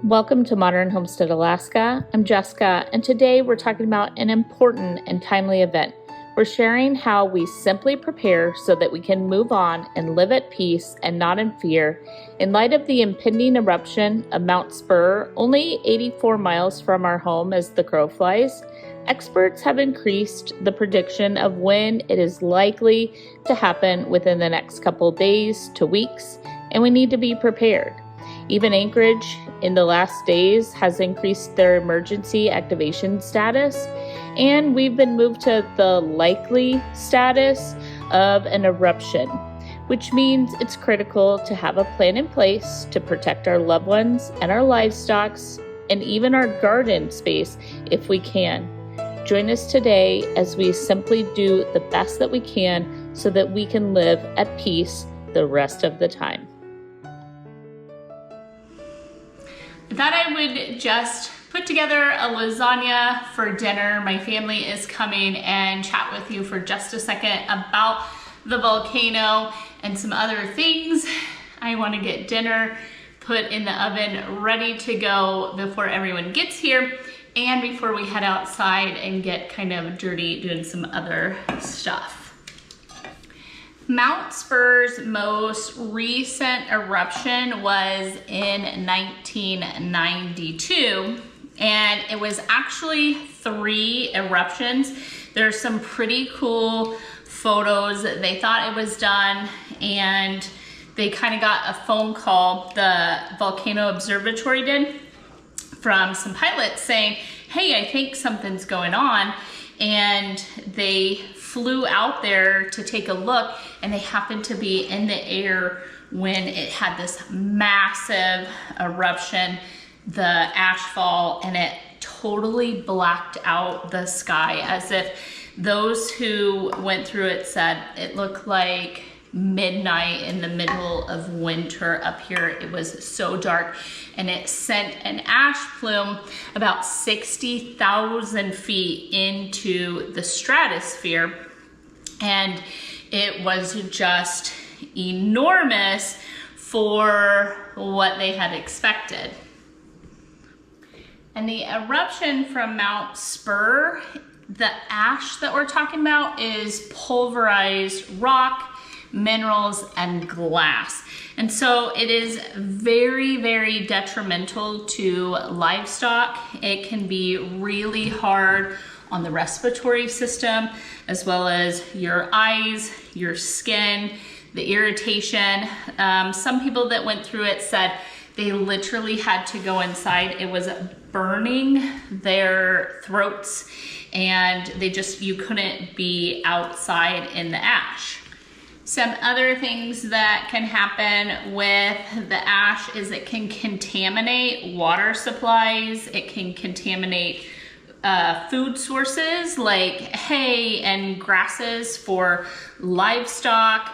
Welcome to Modern Homestead, Alaska. I'm Jessica, and today we're talking about an important and timely event. We're sharing how we simply prepare so that we can move on and live at peace and not in fear in light of the impending eruption of Mount Spurr, only 84 miles from our home as the crow flies. Experts have increased the prediction of when it is likely to happen within the next couple days to weeks, and we need to be prepared. Even Anchorage in the last days has increased their emergency activation status, and we've been moved to the likely status of an eruption, which means it's critical to have a plan in place to protect our loved ones and our livestock and even our garden space if we can. Join us today as we simply do the best that we can so that we can live at peace the rest of the time. I thought I would just put together a lasagna for dinner. My family is coming and chat with you for just a second about the volcano and some other things. I want to get dinner put in the oven ready to go before everyone gets here and before we head outside and get kind of dirty doing some other stuff. Mount Spurr's most recent eruption was in 1992, and it was actually 3 eruptions. There's some pretty cool photos. They thought it was done, and they kind of got a phone call, the Volcano Observatory did, from some pilots saying, hey, I think something's going on. And they flew out there to take a look, and they happened to be in the air when it had this massive eruption, the ash fall, and it totally blacked out the sky, as if those who went through it said it looked like midnight in the middle of winter up here. It was so dark, and it sent an ash plume about 60,000 feet into the stratosphere, and it was just enormous for what they had expected. And the eruption from Mount Spurr, the ash that we're talking about is pulverized rock, minerals, and glass. And so it is very, very detrimental to livestock. It can be really hard on the respiratory system, as well as your eyes, your skin, the irritation. Some people that went through it said they literally had to go inside. It was burning their throats, and you couldn't be outside in the ash. Some other things that can happen with the ash is it can contaminate water supplies. It can contaminate food sources like hay and grasses for livestock.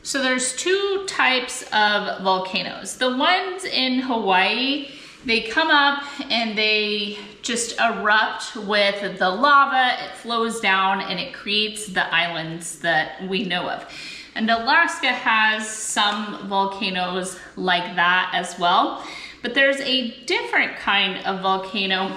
So there's 2 types of volcanoes. The ones in Hawaii, they come up and they just erupt with the lava, it flows down, and it creates the islands that we know of. And Alaska has some volcanoes like that as well, but there's a different kind of volcano,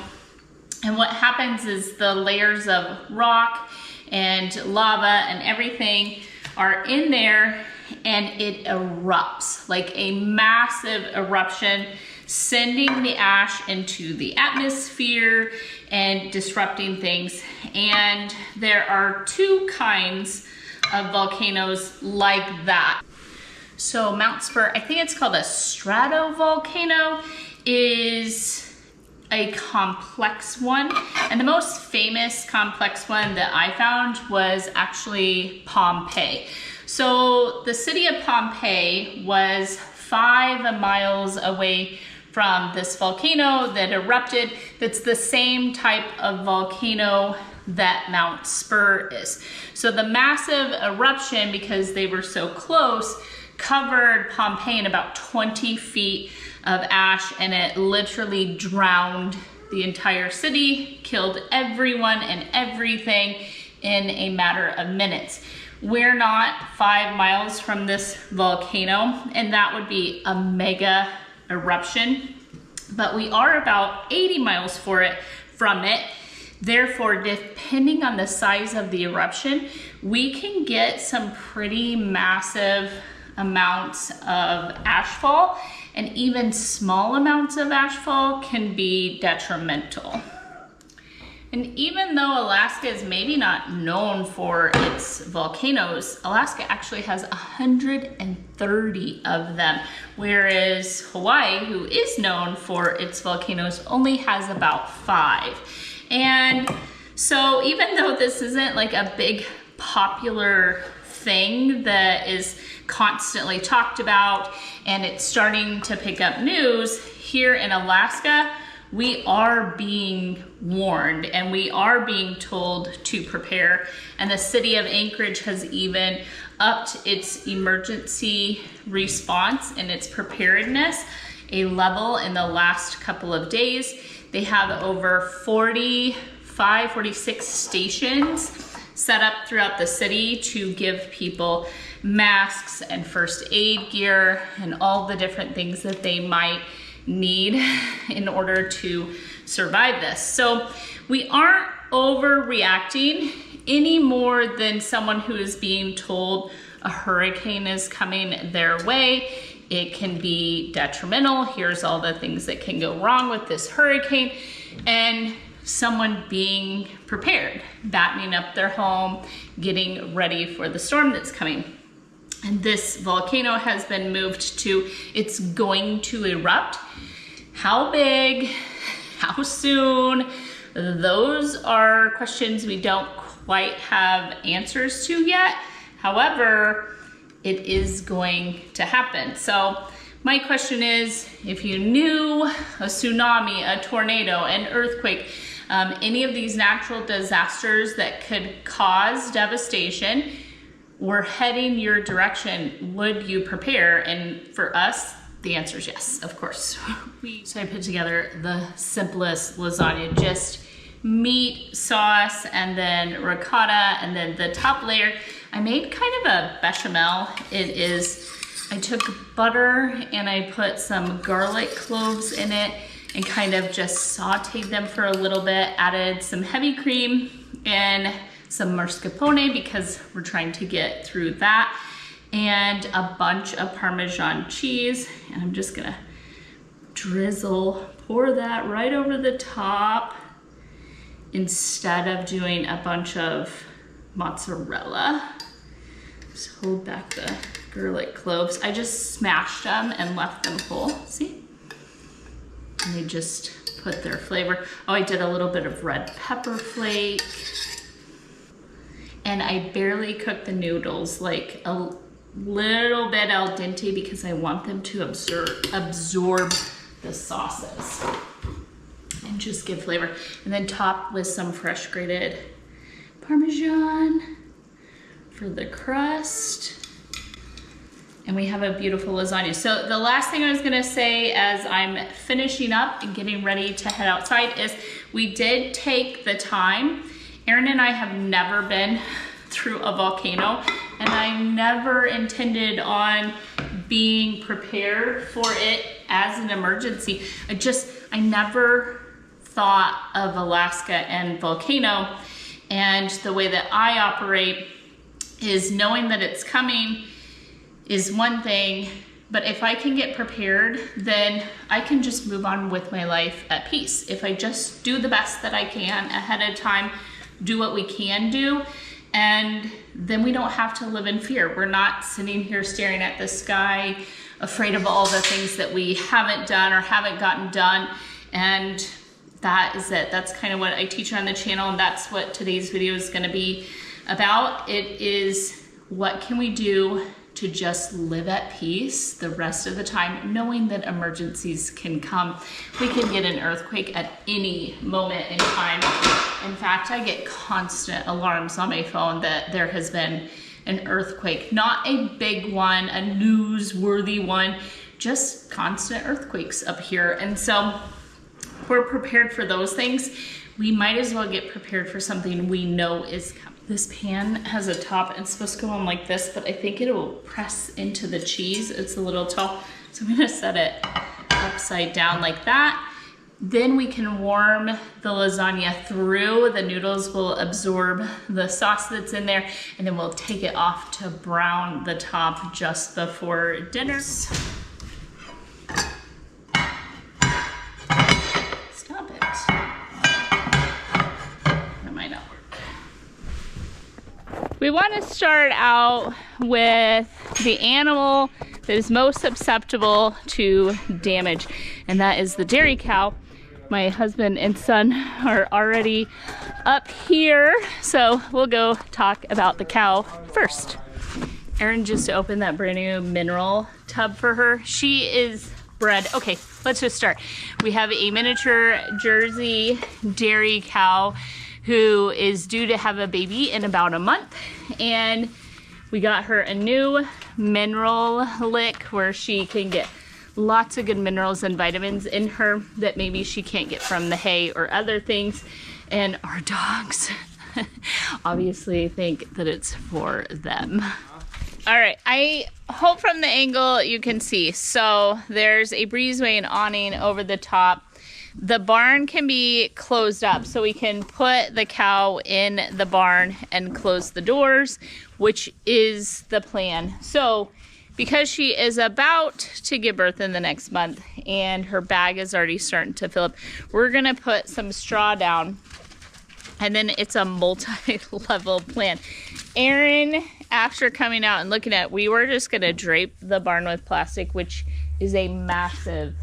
and what happens is the layers of rock and lava and everything are in there, and it erupts like a massive eruption, sending the ash into the atmosphere and disrupting things. And there are 2 kinds of volcanoes like that. So Mount Spurr, I think it's called a stratovolcano, is a complex one. And the most famous complex one that I found was actually Pompeii. So the city of Pompeii was 5 miles away from this volcano that erupted. That's the same type of volcano that Mount Spurr is. So the massive eruption, because they were so close, covered Pompeii in about 20 feet of ash, and it literally drowned the entire city, killed everyone and everything in a matter of minutes. We're not 5 miles from this volcano, and that would be a mega eruption, but we are about 80 miles from it. Therefore, depending on the size of the eruption, we can get some pretty massive amounts of ashfall, and even small amounts of ashfall can be detrimental. And even though Alaska is maybe not known for its volcanoes, Alaska actually has 130 of them, whereas Hawaii, who is known for its volcanoes, only has about 5. And so even though this isn't like a big popular thing that is constantly talked about and it's starting to pick up news, here in Alaska, we are being warned and we are being told to prepare. And the city of Anchorage has even upped its emergency response and its preparedness a level in the last couple of days. They have over 46 stations set up throughout the city to give people masks and first aid gear and all the different things that they might need in order to survive this. So we aren't overreacting any more than someone who is being told a hurricane is coming their way. It can be detrimental. Here's all the things that can go wrong with this hurricane, and someone being prepared, battening up their home, getting ready for the storm that's coming. And this volcano has been moved to, it's going to erupt. How big, how soon? Those are questions we don't quite have answers to yet. However, it is going to happen. So my question is, if you knew a tsunami, a tornado, an earthquake, any of these natural disasters that could cause devastation were heading your direction, would you prepare? And for us, the answer is yes, of course. So I put together the simplest lasagna, just meat, sauce, and then ricotta, and then the top layer. I made kind of a bechamel. I took butter and I put some garlic cloves in it and kind of just sauteed them for a little bit, added some heavy cream and some mascarpone because we're trying to get through that, and a bunch of Parmesan cheese. And I'm just gonna pour that right over the top instead of doing a bunch of mozzarella. Just hold back the garlic cloves. I just smashed them and left them whole, see? And they just put their flavor. Oh, I did a little bit of red pepper flake. And I barely cooked the noodles, like a little bit al dente because I want them to absorb the sauces and just give flavor. And then top with some fresh grated Parmesan for the crust. And we have a beautiful lasagna. So the last thing I was gonna say as I'm finishing up and getting ready to head outside is we did take the time. Aaron and I have never been through a volcano, and I never intended on being prepared for it as an emergency. I never thought of Alaska and volcano, and the way that I operate is knowing that it's coming is one thing, but if I can get prepared, then I can just move on with my life at peace. If I just do the best that I can ahead of time, do what we can do, and then we don't have to live in fear. We're not sitting here staring at the sky, afraid of all the things that we haven't done or haven't gotten done. And that is it. That's kind of what I teach on the channel, and that's what today's video is gonna be about. It is, what can we do to just live at peace the rest of the time, knowing that emergencies can come. We can get an earthquake at any moment in time. In fact, I get constant alarms on my phone that there has been an earthquake, not a big one, a newsworthy one, just constant earthquakes up here. And so we're prepared for those things. We might as well get prepared for something we know is coming. This pan has a top, it's supposed to go on like this, but I think it will press into the cheese. It's a little tall, so I'm gonna set it upside down like that. Then we can warm the lasagna through. The noodles will absorb the sauce that's in there, and then we'll take it off to brown the top just before dinner. Stop it. That might not work. We want to start out with the animal that is most susceptible to damage, and that is the dairy cow. My husband and son are already up here, so we'll go talk about the cow first. Erin just opened that brand new mineral tub for her. She is bred, okay, let's just start. We have a miniature Jersey dairy cow who is due to have a baby in about a month, and we got her a new mineral lick where she can get lots of good minerals and vitamins in her that maybe she can't get from the hay or other things. And our dogs obviously think that it's for them. All right, I hope from the angle you can see. So there's a breezeway and awning over the top. The barn can be closed up, so we can put the cow in the barn and close the doors, which is the plan. So because she is about to give birth in the next month and her bag is already starting to fill up, we're gonna put some straw down, and then it's a multi-level plan. Erin, after coming out and looking at it, we were just gonna drape the barn with plastic, which is a massive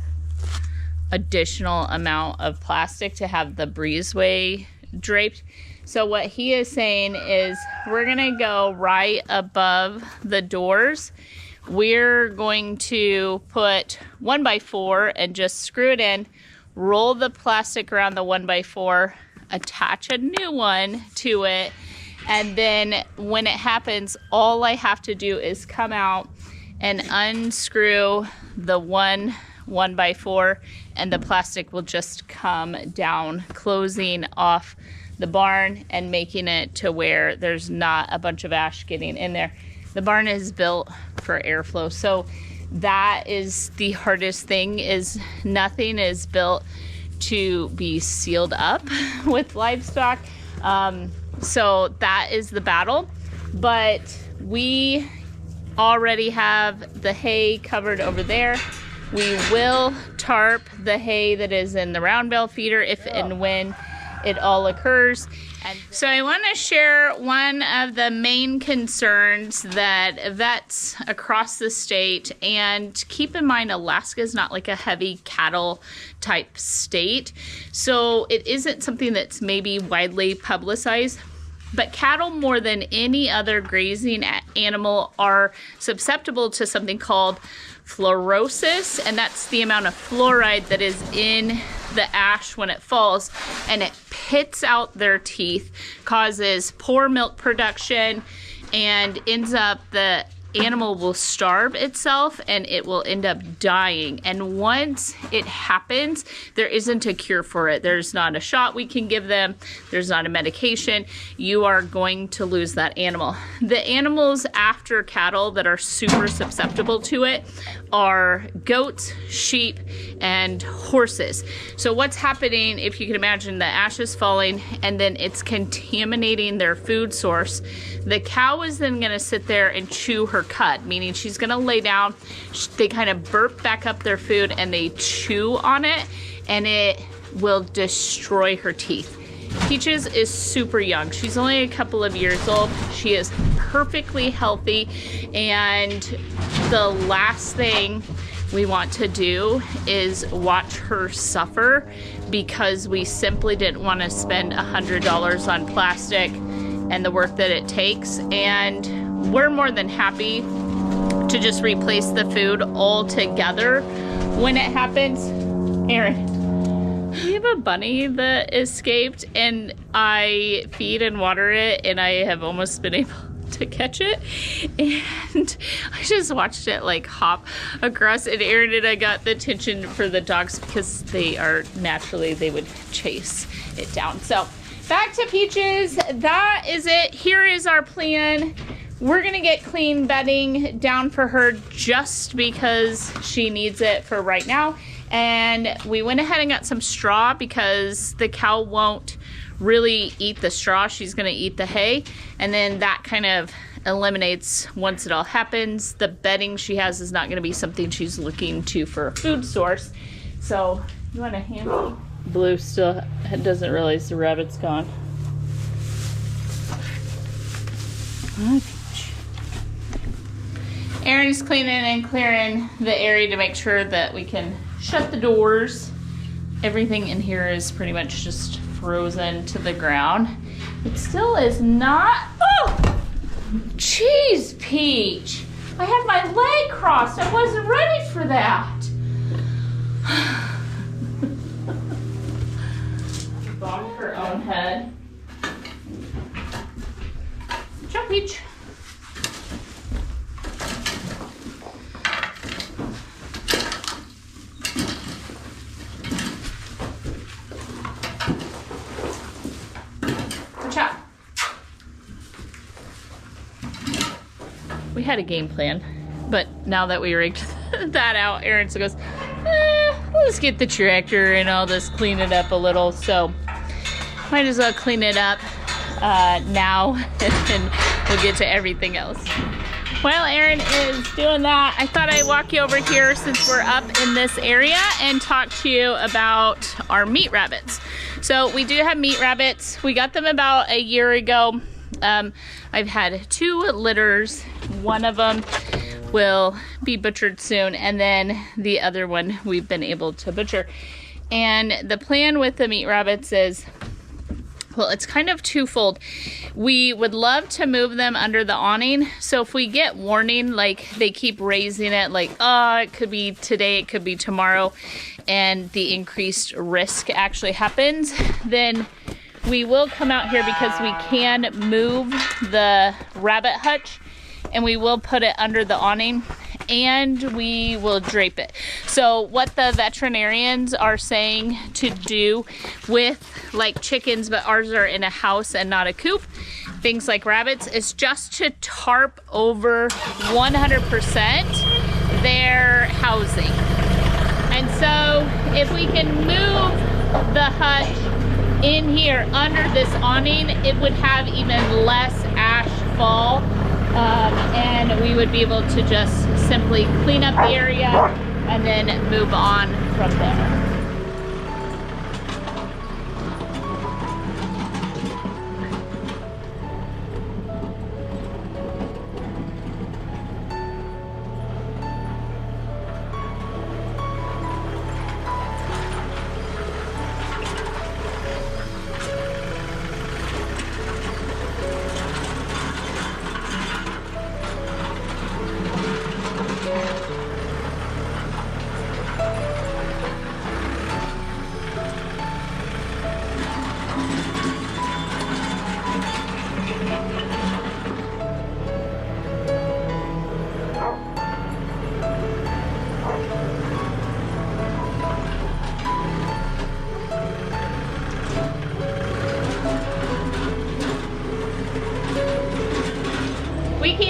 additional amount of plastic to have the breezeway draped. So what he is saying is we're gonna go right above the doors. We're going to put 1x4 and just screw it in, roll the plastic around the 1x4, attach a new one to it, and then when it happens, all I have to do is come out and unscrew the 1x4, and the plastic will just come down, closing off the barn and making it to where there's not a bunch of ash getting in there. The barn is built for airflow, so that is the hardest thing, is nothing is built to be sealed up with livestock. So that is the battle, but we already have the hay covered over there. We will tarp the hay that is in the round bale feeder if and when it all occurs. And so I want to share one of the main concerns that vets across the state, and keep in mind Alaska is not like a heavy cattle type state, so it isn't something that's maybe widely publicized. But cattle, more than any other grazing animal, are susceptible to something called fluorosis, and that's the amount of fluoride that is in the ash when it falls, and it pits out their teeth, causes poor milk production, and ends up the animal will starve itself and it will end up dying. And once it happens, there isn't a cure for it. There's not a shot we can give them. There's not a medication. You are going to lose that animal. The animals after cattle that are super susceptible to it are goats, sheep, and horses. So what's happening, if you can imagine, the ash is falling and then it's contaminating their food source. The cow is then going to sit there and chew her cud, meaning she's going to lay down, they kind of burp back up their food and they chew on it, and it will destroy her teeth. Peaches is super young. She's only a couple of years old. She is perfectly healthy, and the last thing we want to do is watch her suffer because we simply didn't want to spend $100 on plastic and the work that it takes. And we're more than happy to just replace the food altogether when it happens. Erin, we have a bunny that escaped, and I feed and water it, and I have almost been able to catch it, and I just watched it like hop across, and Erin and I got the attention for the dogs because they are naturally, they would chase it down. So back to Peaches. That is it. Here is our plan. We're gonna get clean bedding down for her just because she needs it for right now. And we went ahead and got some straw because the cow won't really eat the straw. She's gonna eat the hay. And then that kind of eliminates, once it all happens, the bedding she has is not gonna be something she's looking to for a food source. So you wanna hand me? Blue still doesn't realize the rabbit's gone. Erin's cleaning and clearing the area to make sure that we can shut the doors. Everything in here is pretty much just frozen to the ground. It still is not. Oh, jeez, Peach. I had my leg crossed. I wasn't ready for that. Bonked her own head. Jump, Peach. We had a game plan, but now that we rigged that out, Erin goes, let's get the tractor and I'll just clean it up a little. So might as well clean it up now and then we'll get to everything else. While Erin is doing that, I thought I'd walk you over here since we're up in this area and talk to you about our meat rabbits. So we do have meat rabbits. We got them about a year ago. I've had 2 litters. One of them will be butchered soon, and then the other one we've been able to butcher. And the plan with the meat rabbits is, well, it's kind of twofold. We would love to move them under the awning. So if we get warning, like they keep raising it, like, oh, it could be today, it could be tomorrow, and the increased risk actually happens, then we will come out here because we can move the rabbit hutch and we will put it under the awning and we will drape it. So what the veterinarians are saying to do with like chickens, but ours are in a house and not a coop, things like rabbits, is just to tarp over 100% their housing. And so if we can move the hutch in here under this awning, it would have even less ash fall, and we would be able to just simply clean up the area and then move on from there.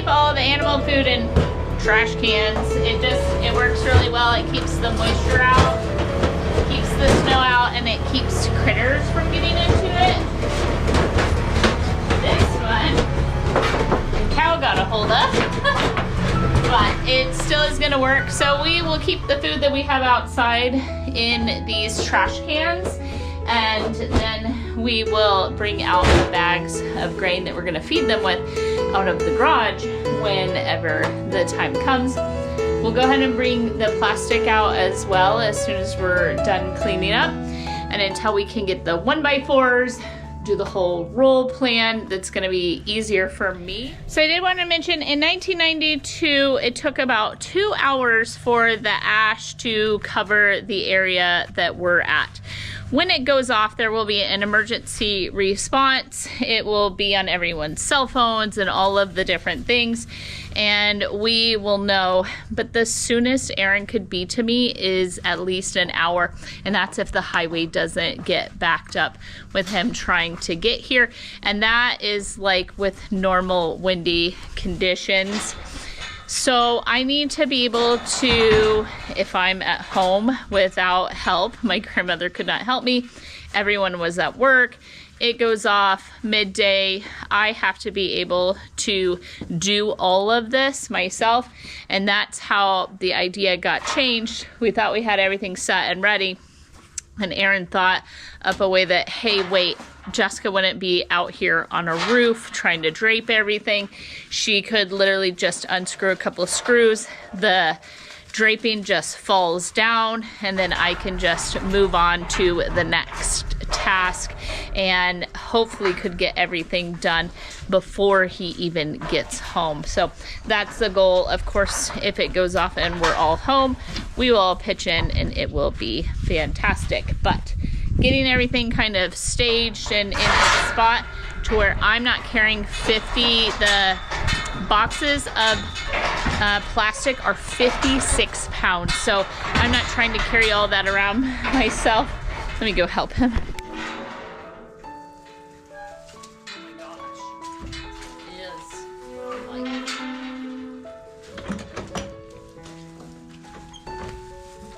All the animal food in trash cans. It works really well. It keeps the moisture out, keeps the snow out, and it keeps critters from getting into it. This one, the cow got a hold of, but it still is gonna work. So we will keep the food that we have outside in these trash cans, and then we will bring out the bags of grain that we're gonna feed them with out of the garage whenever the time comes. We'll go ahead and bring the plastic out as well as soon as we're done cleaning up, and until we can get the 1x4s, do the whole roll plan, that's gonna be easier for me. So I did want to mention, in 1992, it took about 2 hours for the ash to cover the area that we're at. When it goes off, there will be an emergency response. It will be on everyone's cell phones and all of the different things, and we will know. But the soonest Erin could be to me is at least an hour, and that's if the highway doesn't get backed up with him trying to get here. And that is like with normal windy conditions. So I need to be able to, if I'm at home without help, my grandmother could not help me, everyone was at work, it goes off midday, I have to be able to do all of this myself, and that's how the idea got changed. We thought we had everything set and ready, and Erin thought up a way that, hey, wait, Jessica wouldn't be out here on a roof trying to drape everything. She could literally just unscrew a couple of screws, the draping just falls down, and then I can just move on to the next task and hopefully could get everything done before he even gets home. So that's the goal. Of course, if it goes off and we're all home, we will all pitch in and it will be fantastic. But getting everything kind of staged and in its spot to where I'm not carrying 50, the boxes of plastic are 56 pounds. So I'm not trying to carry all that around myself. Let me go help him.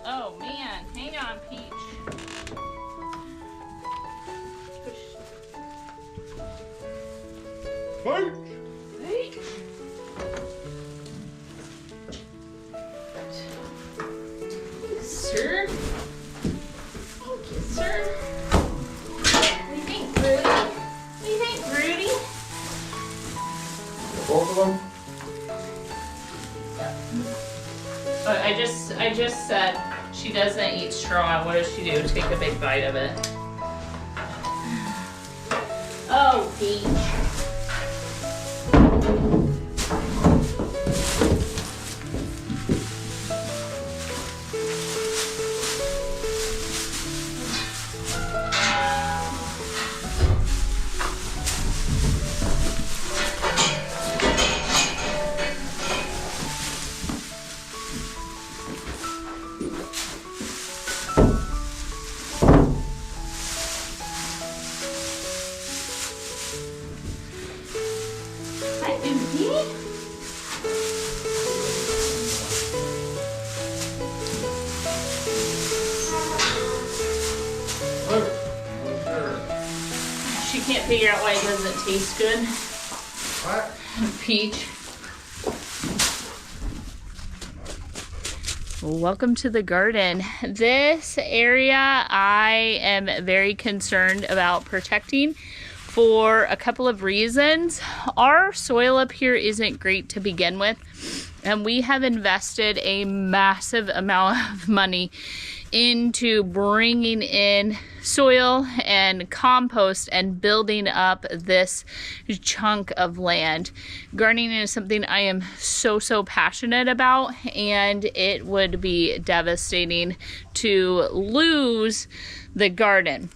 Oh man, hang on, Peach. Peach. Sir? Thank you, sir. What do you think, Rudy? What do you think, Rudy? Both of them? But I just said she doesn't eat straw. What does she do? Take a big bite of it. Oh, Peach. Hi, Oopie. She can't figure out why it doesn't taste good. What? Peach. Welcome to the garden. This area I am very concerned about protecting for a couple of reasons. Our soil up here isn't great to begin with, and we have invested a massive amount of money into bringing in soil and compost and building up this chunk of land. Gardening is something I am so passionate about, and it would be devastating to lose the garden.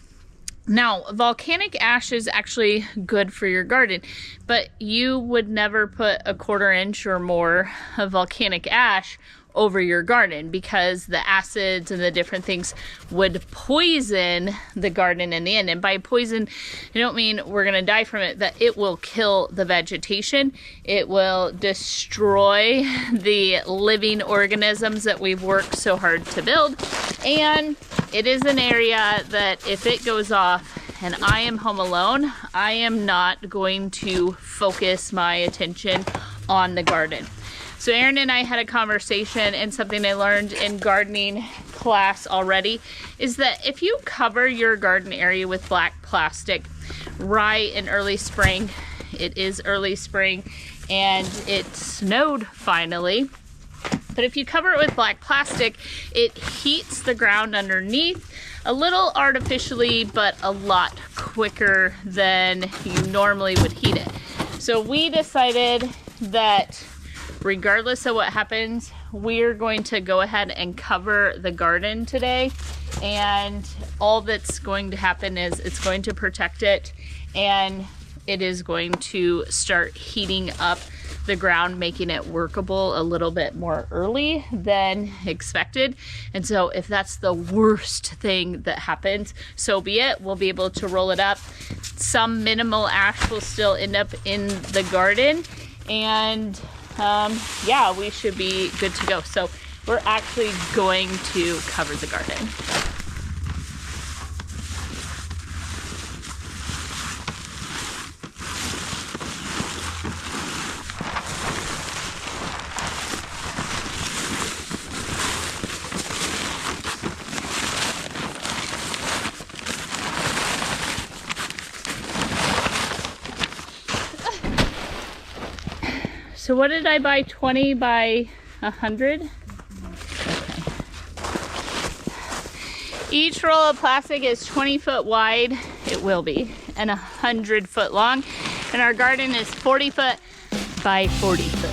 Now, volcanic ash is actually good for your garden, but you would never put a 1/4 inch or more of volcanic ash over your garden because the acids and the different things would poison the garden in the end. And by poison, I don't mean we're gonna die from it, that it will kill the vegetation. It will destroy the living organisms that we've worked so hard to build. And it is an area that if it goes off and I am home alone, I am not going to focus my attention on the garden. So Erin and I had a conversation, and something I learned in gardening class already is that if you cover your garden area with black plastic right in early spring, it is early spring and it snowed finally, but if you cover it with black plastic, it heats the ground underneath a little artificially, but a lot quicker than you normally would heat it. So we decided that regardless of what happens, we're going to go ahead and cover the garden today. And all that's going to happen is it's going to protect it, and it is going to start heating up the ground, making it workable a little bit more early than expected. And so if that's the worst thing that happens, so be it. We'll be able to roll it up. Some minimal ash will still end up in the garden, and yeah, we should be good to go. So we're actually going to cover the garden. So what did I buy? 20 by 100? Okay. Each roll of plastic is 20 foot wide, it will be, and 100 foot long. And our garden is 40 foot by 40 foot.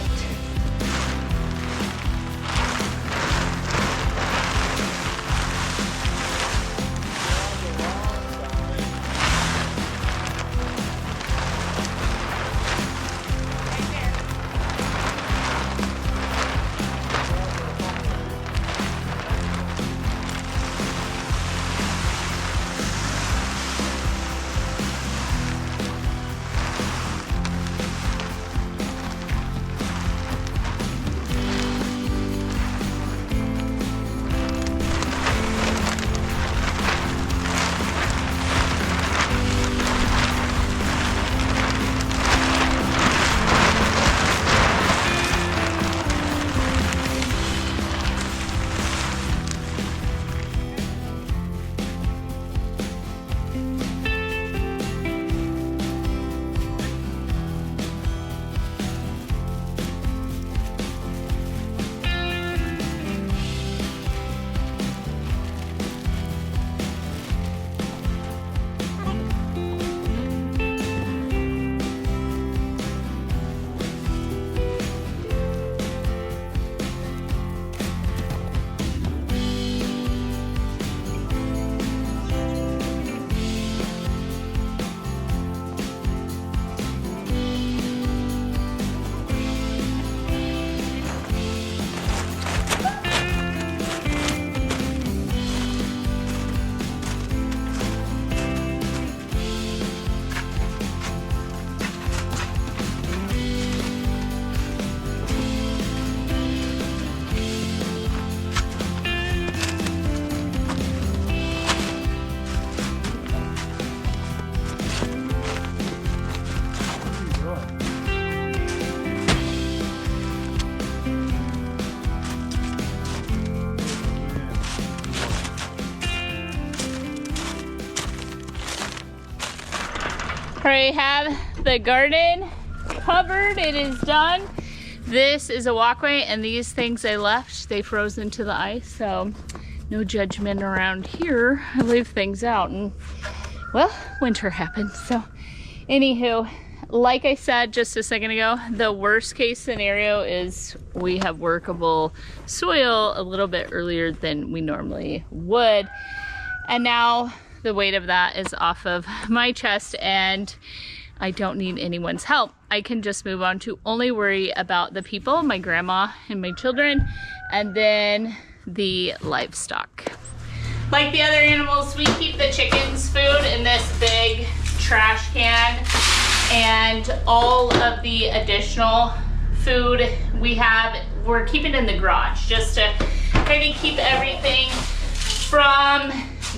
I have the garden covered. It is done. This is a walkway, and these things I left, they froze into the ice, so no judgment around here. I leave things out, and well, winter happened. So anywho, like I said just a second ago, the worst case scenario is we have workable soil a little bit earlier than we normally would. And now the weight of that is off of my chest, and I don't need anyone's help. I can just move on to only worry about the people, my grandma and my children, and then the livestock. Like the other animals, we keep the chickens' food in this big trash can, and all of the additional food we have, we're keeping in the garage just to kind of keep everything from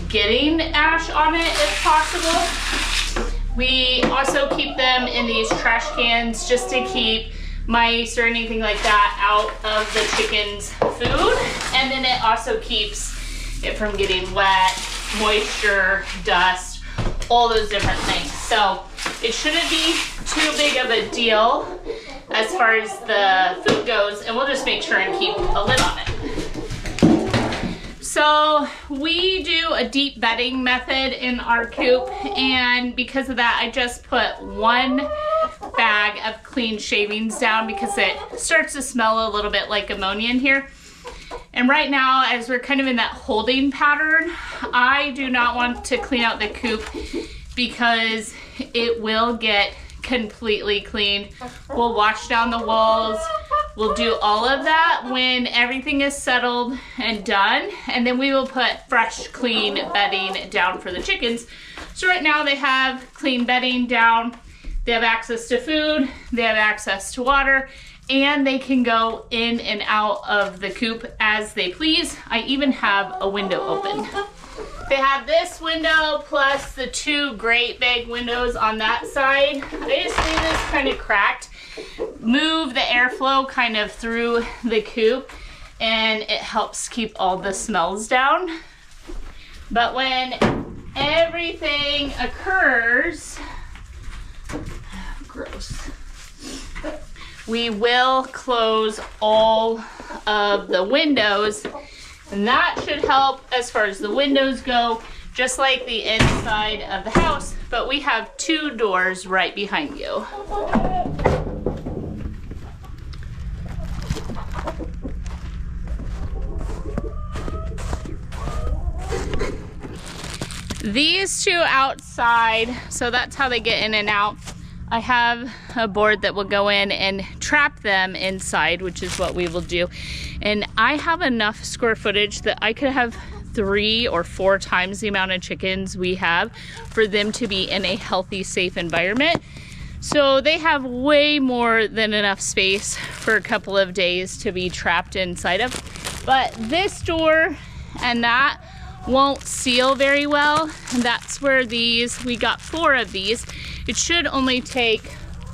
getting ash on it if possible. We also keep them in these trash cans just to keep mice or anything like that out of the chicken's food. And then it also keeps it from getting wet, moisture, dust, all those different things. So it shouldn't be too big of a deal as far as the food goes, and we'll just make sure and keep a lid on it. So we do a deep bedding method in our coop, and because of that, I just put one bag of clean shavings down because it starts to smell a little bit like ammonia in here. And right now, as we're kind of in that holding pattern, I do not want to clean out the coop because it will get completely cleaned. We'll wash down the walls. We'll do all of that when everything is settled and done, and then we will put fresh, clean bedding down for the chickens. So right now they have clean bedding down, they have access to food, they have access to water, and they can go in and out of the coop as they please. I even have a window open. They have this window plus the 2 great big windows on that side. I just leave this kind of cracked, move the airflow kind of through the coop, and it helps keep all the smells down. But when everything occurs, gross, we will close all of the windows, and that should help as far as the windows go, just like the inside of the house. But we have 2 doors right behind you. These 2 outside, so that's how they get in and out. I have a board that will go in and trap them inside, which is what we will do. And I have enough square footage that I could have 3 or 4 times the amount of chickens we have for them to be in a healthy, safe environment. So they have way more than enough space for a couple of days to be trapped inside of. But this door and that won't seal very well, and that's where these, we got 4 of these. It should only take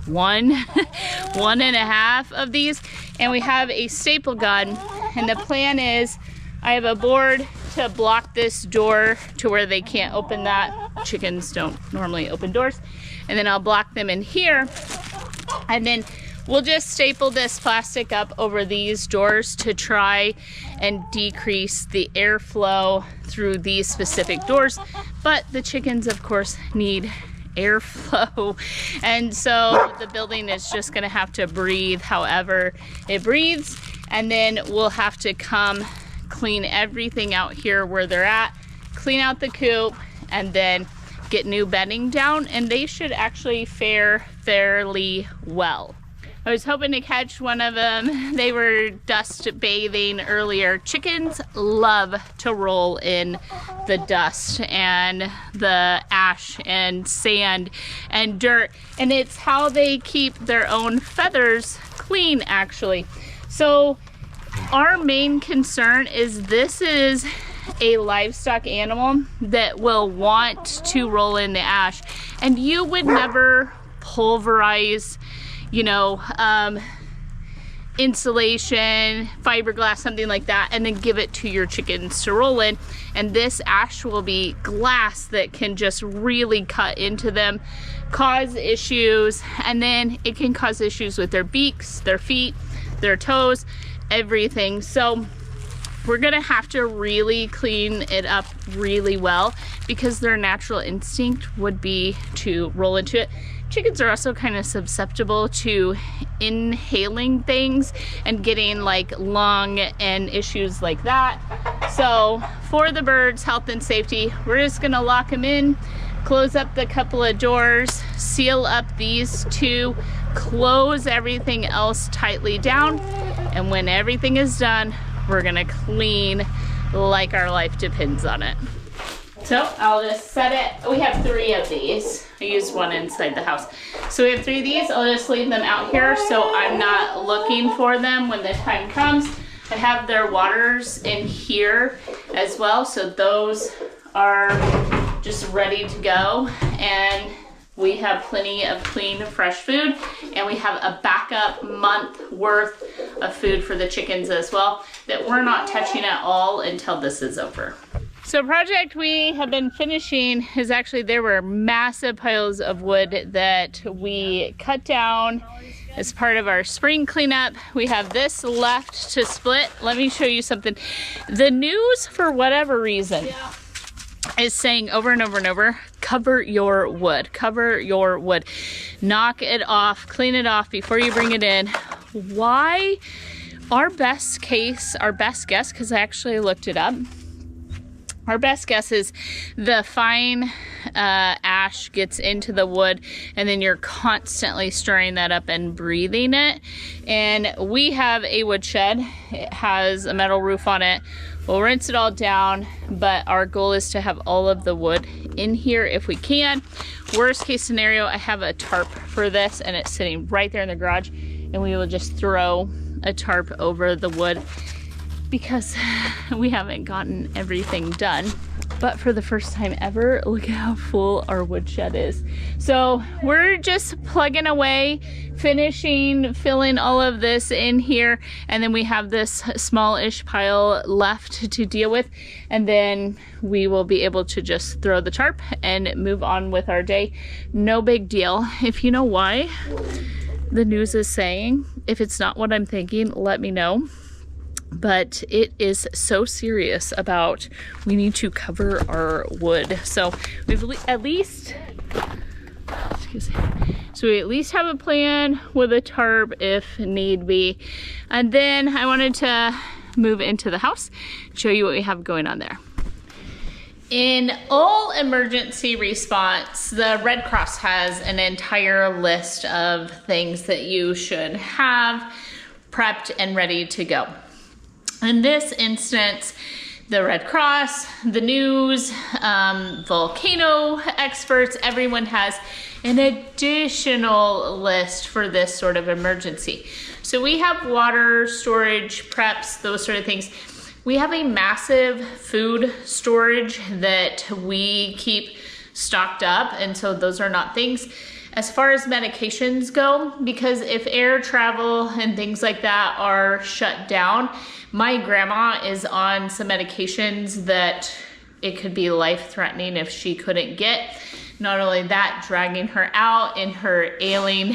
1.5 of these, and we have a staple gun, and the plan is I have a board to block this door to where they can't open that. Chickens don't normally open doors. And then I'll block them in here, and then we'll just staple this plastic up over these doors to try and decrease the airflow through these specific doors. But the chickens, of course, need airflow, and so the building is just gonna have to breathe however it breathes, and then we'll have to come clean everything out here where they're at, clean out the coop, and then get new bedding down, and they should actually fare fairly well. I was hoping to catch one of them. They were dust bathing earlier. Chickens love to roll in the dust and the ash and sand and dirt, and it's how they keep their own feathers clean, actually. So our main concern is this is a livestock animal that will want to roll in the ash, and you would never pulverize, you know, insulation, fiberglass, something like that, and then give it to your chickens to roll in. And this ash will be glass that can just really cut into them, cause issues, and then it can cause issues with their beaks, their feet, their toes, everything. So we're gonna have to really clean it up really well, because their natural instinct would be to roll into it. Chickens are also kind of susceptible to inhaling things and getting like lung and issues like that. So for the birds' health and safety, we're just gonna lock them in, close up the couple of doors, seal up these 2, close everything else tightly down, and when everything is done, we're gonna clean like our life depends on it. So I'll just set it. We have 3 of these. I used 1 inside the house. So we have 3 of these. I'll just leave them out here so I'm not looking for them when the time comes. I have their waters in here as well, so those are just ready to go. And we have plenty of clean, fresh food, and we have a backup month worth of food for the chickens as well that we're not touching at all until this is over. So project we have been finishing is actually, there were massive piles of wood that we cut down as part of our spring cleanup. We have this left to split. Let me show you something. The news, for whatever reason, is saying over and over and over, cover your wood, cover your wood. Knock it off, clean it off before you bring it in. Why? Our best case, our best guess, because I actually looked it up, our best guess is the fine ash gets into the wood, and then you're constantly stirring that up and breathing it. And we have a wood shed. It has a metal roof on it. We'll rinse it all down, but our goal is to have all of the wood in here if we can. Worst case scenario, I have a tarp for this, and it's sitting right there in the garage. and we will just throw a tarp over the wood because we haven't gotten everything done. But for the first time ever, look at how full our woodshed is. So we're just plugging away, filling all of this in here, and then we have this small-ish pile left to deal with, and then we will be able to just throw the tarp and move on with our day. No big deal. If you know why the news is saying, if it's not what I'm thinking, let me know. But it is so serious about we need to cover our wood. So we've at least, so we at least have a plan with a tarp if need be. And then I wanted to move into the house, show you what we have going on there. In all emergency response, the Red Cross has an entire list of things that you should have prepped and ready to go. In this instance, the Red Cross, the news, volcano experts, everyone has an additional list for this sort of emergency. So we have water storage, preps, those sort of things. We have a massive food storage that we keep stocked up, and so those are not things. As far as medications go, because if air travel and things like that are shut down, my grandma is on some medications that it could be life-threatening if she couldn't get. Not only that, dragging her out in her ailing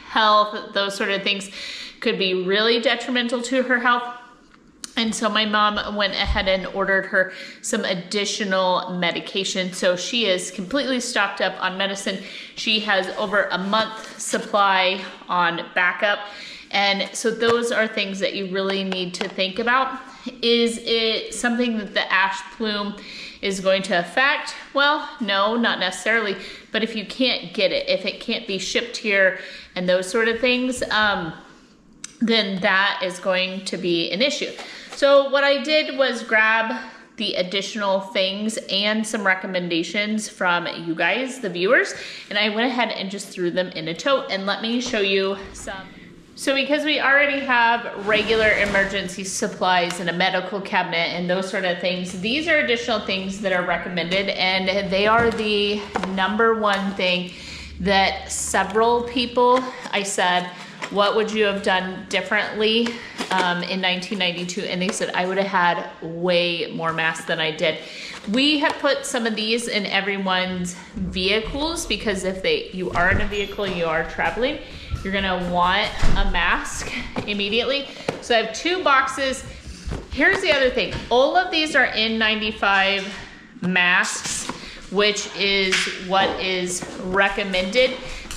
health, those sort of things could be really detrimental to her health. And so my mom went ahead and ordered her some additional medication. So she is completely stocked up on medicine. She has over a month supply on backup. And so those are things that you really need to think about. Is it something that the ash plume is going to affect? Well, no, not necessarily. But if you can't get it, if it can't be shipped here and those sort of things, then that is going to be an issue. So what I did was grab the additional things and some recommendations from you guys, the viewers, and I went ahead and just threw them in a tote. And let me show you some. So because we already have regular emergency supplies and a medical cabinet and those sort of things, these are additional things that are recommended, and they are the #1 thing that several people, I said, what would you have done differently in 1992? And they said, I would have had way more masks than I did. We have put some of these in everyone's vehicles because if you are in a vehicle, you are traveling, you're gonna want a mask immediately. So I have 2 boxes. Here's the other thing. All of these are N95 masks, which is what is recommended,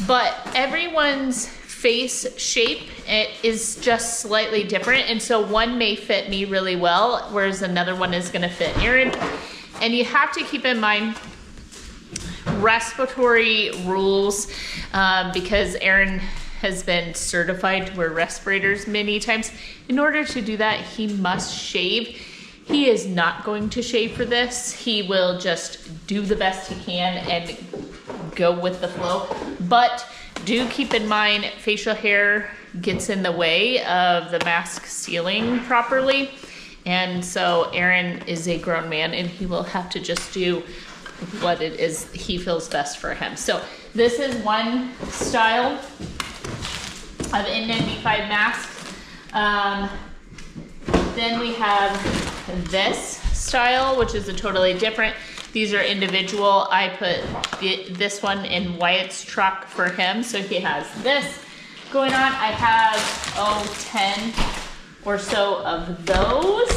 but everyone's face shape is just slightly different. And so one may fit me really well, whereas another one is gonna fit Erin. And you have to keep in mind respiratory rules because Erin has been certified to wear respirators many times. In order to do that, he must shave. He is not going to shave for this. He will just do the best he can and go with the flow. But do keep in mind, facial hair gets in the way of the mask sealing properly. And so Aaron is a grown man and he will have to just do what it is he feels best for him. So this is one style of N95 mask. Then we have this style, which is a totally different. These are individual. I put this one in Wyatt's truck for him, so he has this going on. I have 10 or so of those.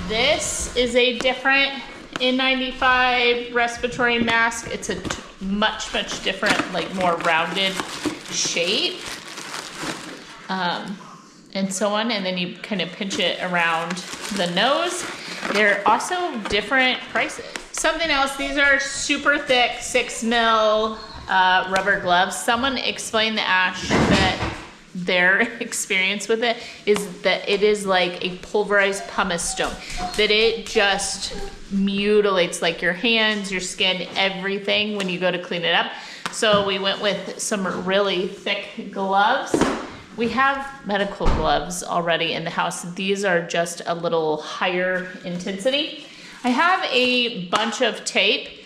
This is a different N95 respiratory mask. It's a much different, like more rounded shape. And so on, and then you kind of pinch it around the nose. They're also different prices. Something else, these are super thick 6 mil rubber gloves. Someone explained the ash that their experience with it is that it is like a pulverized pumice stone, that it just mutilates like your hands, your skin, everything when you go to clean it up. So we went with some really thick gloves. We have medical gloves already in the house. These are just a little higher intensity. I have a bunch of tape.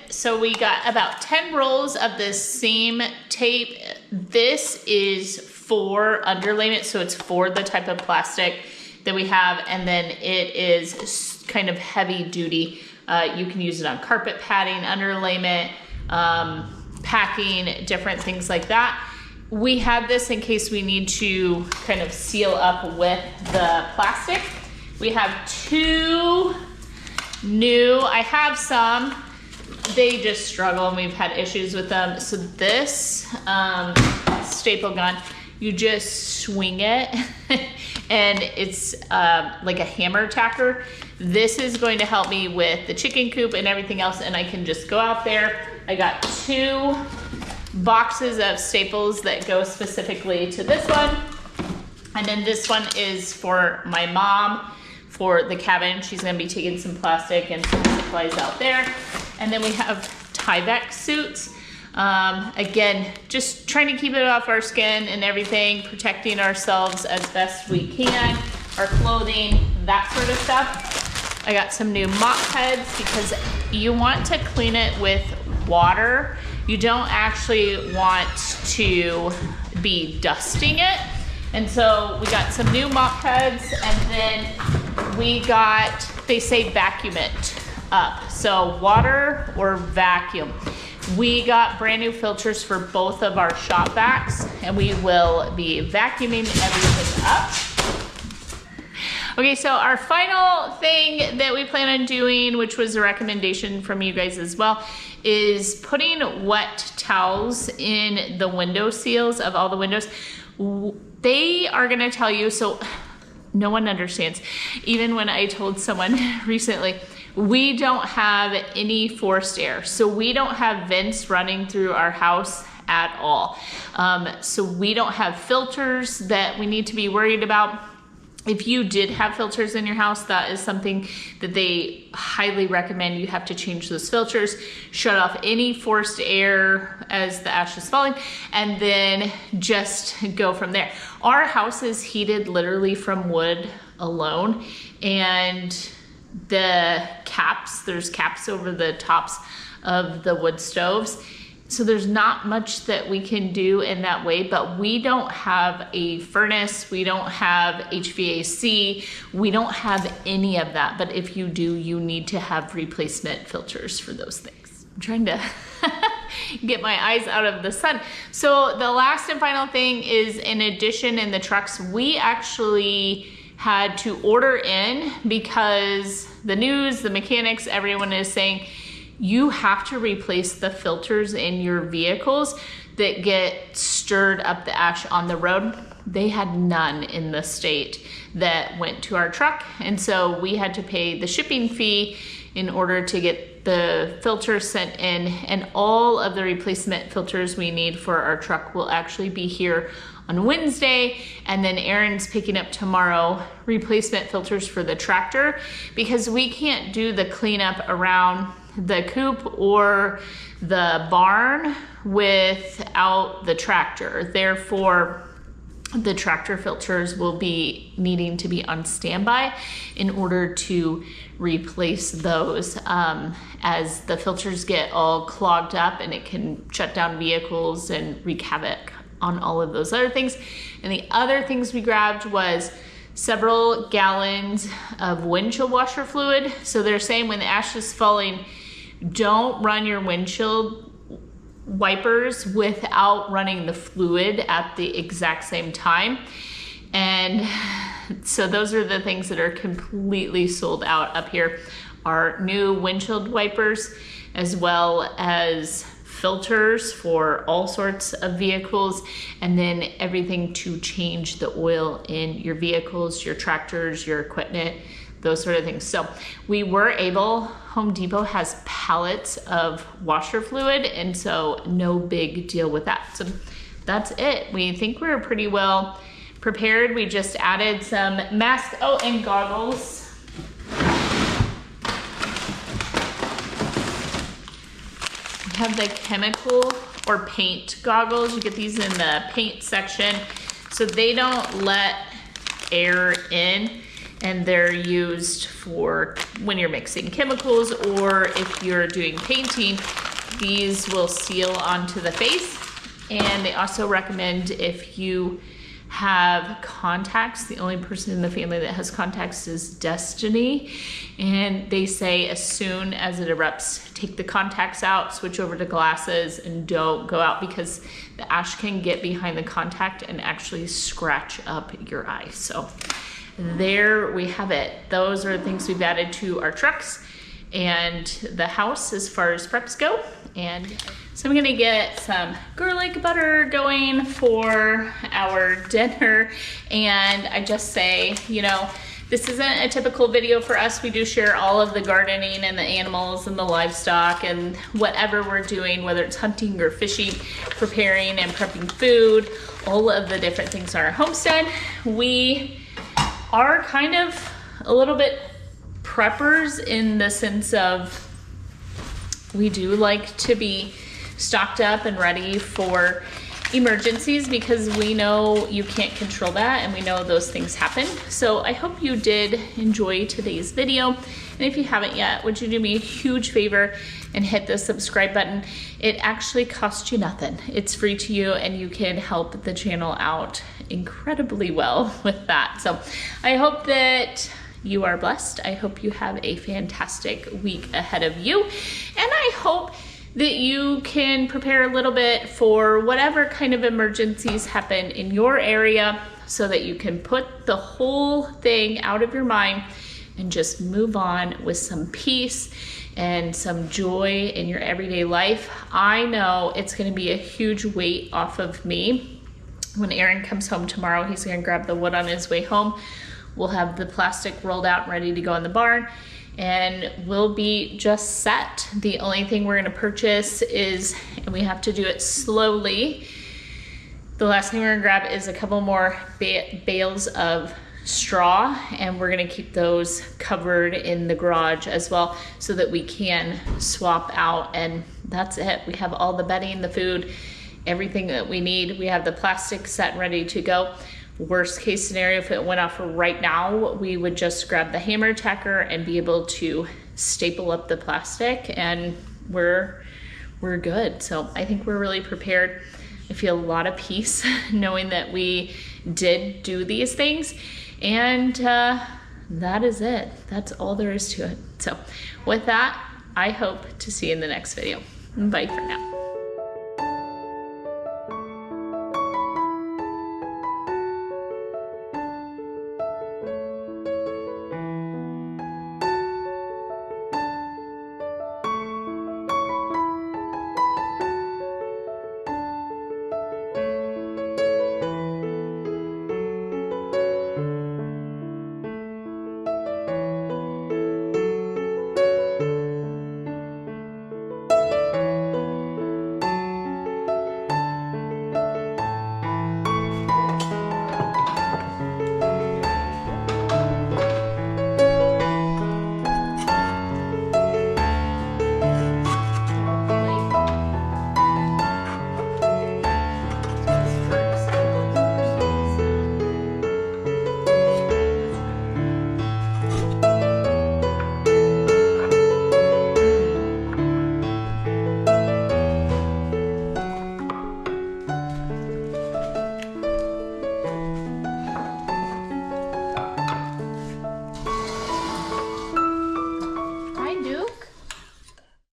So we got about 10 rolls of this same tape. This is for underlayment, so it's for the type of plastic that we have, and then it is kind of heavy duty. You can use it on carpet padding, underlayment, packing, different things like that. We have this in case we need to kind of seal up with the plastic. We have two new, I have some, they just struggle and we've had issues with them. So this staple gun, you just swing it and it's like a hammer tacker. This is going to help me with the chicken coop and everything else, and I can just go out there. I got 2 boxes of staples that go specifically to this one. And then this one is for my mom for the cabin. She's gonna be taking some plastic and some supplies out there. And then we have Tyvek suits. Again, just trying to keep it off our skin and everything, protecting ourselves as best we can, our clothing, that sort of stuff. I got some new mop heads because you want to clean it with water. You don't actually want to be dusting it. And so we got some new mop heads, and then we got, they say vacuum it up. So water or vacuum. We got brand new filters for both of our shop vacs, and we will be vacuuming everything up. Okay, so our final thing that we plan on doing, which was a recommendation from you guys as well, is putting wet towels in the window seals of all the windows. They are gonna tell you, so no one understands. Even when I told someone recently, we don't have any forced air. So we don't have vents running through our house at all. So we don't have filters that we need to be worried about. If you did have filters in your house, that is something that they highly recommend. You have to change those filters, shut off any forced air as the ash is falling, and then just go from there. Our house is heated literally from wood alone, and the caps, there's caps over the tops of the wood stoves. So there's not much that we can do in that way, but we don't have a furnace, we don't have HVAC, we don't have any of that. But if you do, you need to have replacement filters for those things. I'm trying to get my eyes out of the sun. So the last and final thing is, in addition, in the trucks, we actually had to order in because the news, the mechanics, everyone is saying, you have to replace the filters in your vehicles that get stirred up the ash on the road. They had none in the state that went to our truck. And so we had to pay the shipping fee in order to get the filters sent in, and all of the replacement filters we need for our truck will actually be here on Wednesday, and then Aaron's picking up tomorrow replacement filters for the tractor, because we can't do the cleanup around the coop or the barn without the tractor. Therefore, the tractor filters will be needing to be on standby in order to replace those, as the filters get all clogged up, and it can shut down vehicles and wreak havoc on all of those other things. And the other things we grabbed was several gallons of windshield washer fluid. So they're saying when the ash is falling, don't run your windshield wipers without running the fluid at the exact same time. And so those are the things that are completely sold out up here. Our new windshield wipers, as well as filters for all sorts of vehicles, and then everything to change the oil in your vehicles, your tractors, your equipment, those sort of things. So we were able, Home Depot has pallets of washer fluid, and so no big deal with that. So that's it. We think we're pretty well prepared. We just added some masks, oh, and goggles. We have the chemical or paint goggles. You get these in the paint section, so they don't let air in, and they're used for when you're mixing chemicals or if you're doing painting. These will seal onto the face. And they also recommend if you have contacts, the only person in the family that has contacts is Destiny. And they say as soon as it erupts, take the contacts out, switch over to glasses, and don't go out because the ash can get behind the contact and actually scratch up your eye. So there we have it. Those are the things we've added to our trucks and the house as far as preps go. And so I'm gonna get some garlic butter going for our dinner. And I just say, you know, this isn't a typical video for us. We do share all of the gardening and the animals and the livestock and whatever we're doing, whether it's hunting or fishing, preparing and prepping food, all of the different things on our homestead. We are kind of a little bit preppers in the sense of we do like to be stocked up and ready for emergencies because we know you can't control that and we know those things happen. So I hope you did enjoy today's video. And if you haven't yet, would you do me a huge favor and hit the subscribe button? It actually costs you nothing. It's free to you and you can help the channel out incredibly well with that. So I hope that you are blessed. I hope you have a fantastic week ahead of you. And I hope that you can prepare a little bit for whatever kind of emergencies happen in your area so that you can put the whole thing out of your mind and just move on with some peace and some joy in your everyday life. I know it's gonna be a huge weight off of me. When Aaron comes home tomorrow, he's gonna grab the wood on his way home. We'll have the plastic rolled out and ready to go in the barn, and we'll be just set. The only thing we're gonna purchase is, and we have to do it slowly, the last thing we're gonna grab is a couple more bales of straw, and we're gonna keep those covered in the garage as well so that we can swap out, and that's it. We have all the bedding, the food, everything that we need. We have the plastic set and ready to go. Worst case scenario, if it went off right now, we would just grab the hammer tacker and be able to staple up the plastic, and we're good. So I think we're really prepared. I feel a lot of peace knowing that we did do these things, and that is it. That's all there is to it. So with that, I hope to see you in the next video. Bye for now.